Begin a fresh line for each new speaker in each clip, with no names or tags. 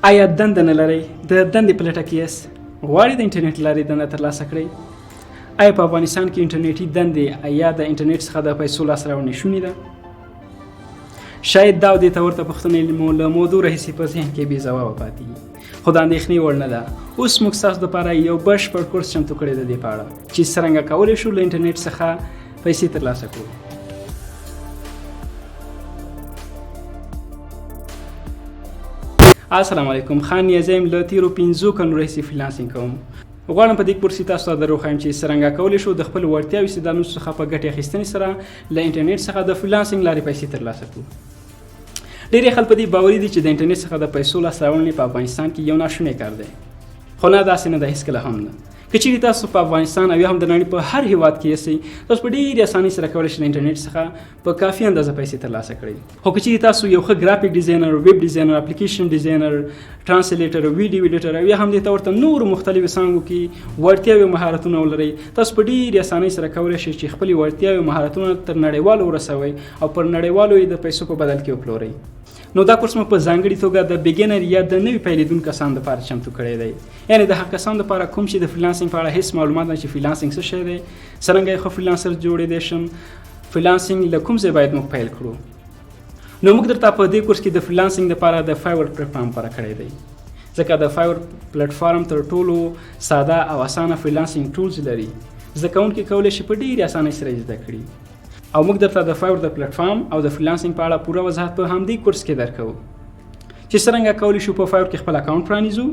آیا دنده نه لرئ؟ د دندې په لټه کې یاست؟ غواړئ د انټرنیټ له لارې دنده ترلاسه کړئ؟ آیا په افغانستان کې انټرنیټي دندې یا د انټرنیټ څخه د پیسو لاسته راوړنې شونې ده؟ شاید دا او دې ته ورته پوښتنې مو له موضوع راهیسې په ذهن کې بې ځوابه پاتې دي، خو د اندېښنې وړ نه ده. اوس موږ ستاسو دپاره یو بشپړ کورس چمتو کړی د دې په اړه چې څرنګه کولی شو له انټرنیټ څخه پیسې ترلاسه کړو. السلام علیکم، خان نیازی یم. له تېرو 5 کلونو راهیسې فریلانسینګ کوم. غواړم په دې کورس کې تاسو ته در وښایم چې څرنګه کولی شو د خپلو وړتیاوو استعدادونو څخه په ګټې اخیستنې سره له انټرنیټ څخه د فریلانسینګ لارې پیسې ترلاسه کړو. ډېری خلک په دې باوري دي چې د انټرنیټ څخه د پیسو لاسته راوړنې په افغانستان کې یو ناشونی کار دی، خو نه، داسې نه ده، هېڅکله هم نه. که چیرې تاسو په افغانستان او یا هم د نړۍ په هر هیواد کې یاستئ، تاسو په ډېرې اسانۍ سره کولی شئ له انټرنیټ څخه په کافي اندازه پیسې ترلاسه کړئ. خو که چیرې تاسو یو ښه ګرافیک ډیزاینر، ویب ډیزاینر، اپلیکیشن ډیزاینر، ټرانسلیټر، ویډیو ایډیټر او یا هم دې ته ورته نورو مختلفو څانګو کې وړتیاوې او مهارتونه ولرئ، تاسو په ډېرې اسانۍ سره کولی شئ چې خپلې وړتیاوې او مهارتونه تر نړیوالو ورسوئ او پر نړیوالو یې د پیسو په بدل کې وپلورئ. نو دا کورس مو په ځانګړې توګه د بیګینر یا د نوي پیلېدونکو کسانو لپاره چمتو کړی دی، یعنې د هغه کسانو لپاره کوم چې د فریلانسینګ په اړه هېڅ معلومات نه، چې فریلانسینګ څه شی دی، څرنګه یو ښه فریلانسر جوړېدی شم، فریلانسینګ له کوم ځای باید موږ پیل کړو. نو موږ درته په دې کورس کې د فریلانسینګ لپاره د فایور پلیټفارم غوره کړی دی، ځکه د فایور پلیټفارم تر ټولو ساده او اسانه فریلانسینګ ټولز لري. زده کوونکي کولی شي په ډېرې اسانۍ سره یې زده کړي، او موږ درته د فایور د پلیټفارم او د فریلانسینګ په اړه پوره وضاحت په همدې کورس کې درکوو، چې څرنګه کولی شو په فایور کې خپل اکاونټ پرانیزو.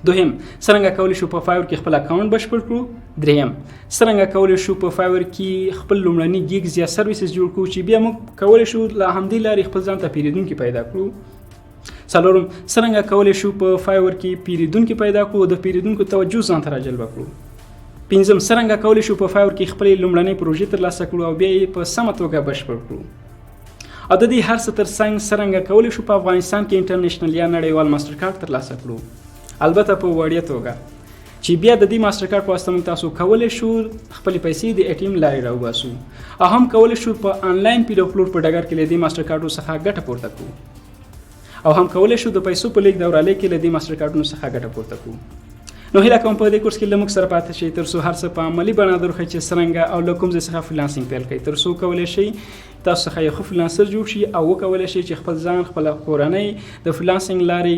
دوهم، څرنګه کولی شو په فایور کې خپل اکاونټ بشپړ کړو. دریم، څرنګه کولی شو په فایور کې خپل لومړني ګیګز یا سرویسز جوړ کړو چې بیا موږ کولی شو له همدې لارې خپل ځان ته پیرودونکي پیدا کړو. څلورم، څرنګه کولی شو په فایور کې پیرودونکي پیدا کړو او د پیرودونکو توجه ځان ته راجلبه کړو. پنځم، څرنګه کولی شو په فایور کې خپلې لومړنۍ پروژې ترلاسه کړو او بیا یې په سمه توګه بشپړ کړو. او د دې هر څه تر څنګ څرنګه کولی شو په افغانستان کې انټرنیشنل یا نړیوال ماسټر کارت ترلاسه کړو، البته په وړیا توګه، چې بیا د دې ماسټر کارت په واسطه موږ تاسو کولی شو خپلې پیسې د ATM لارې راوباسو، او هم کولی شو په آنلاین پیل او پلور په ډګر کې له دې ماسټر کارتونو څخه ګټه پورته کړو، او هم کولی شو د پیسو په لیږد او رالېږد کې له دې ماسټر کارتونو څخه ګټه پورته کړو. نو هیله کوم په دې کورس کې له موږ سره پاتې شئ تر څو هر څه په عملي بڼه درښیو چې څرنګه او له کوم ځای څخه فریلانسینګ پیل کړئ، تر څو کولی شئ تاسو څخه یو ښه فریلانسر جوړ شي او وکولی شئ چې خپل ځان، خپله کورنۍ د فریلانسینګ لارې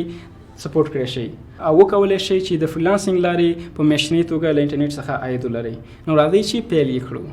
سپورټ کړی شئ، او وکولی شئ چې د فریلانسینګ لارې په میاشتنۍ توګه له انټرنیټ څخه عاید ولرئ. نو راځئ چې پیل یې کړو.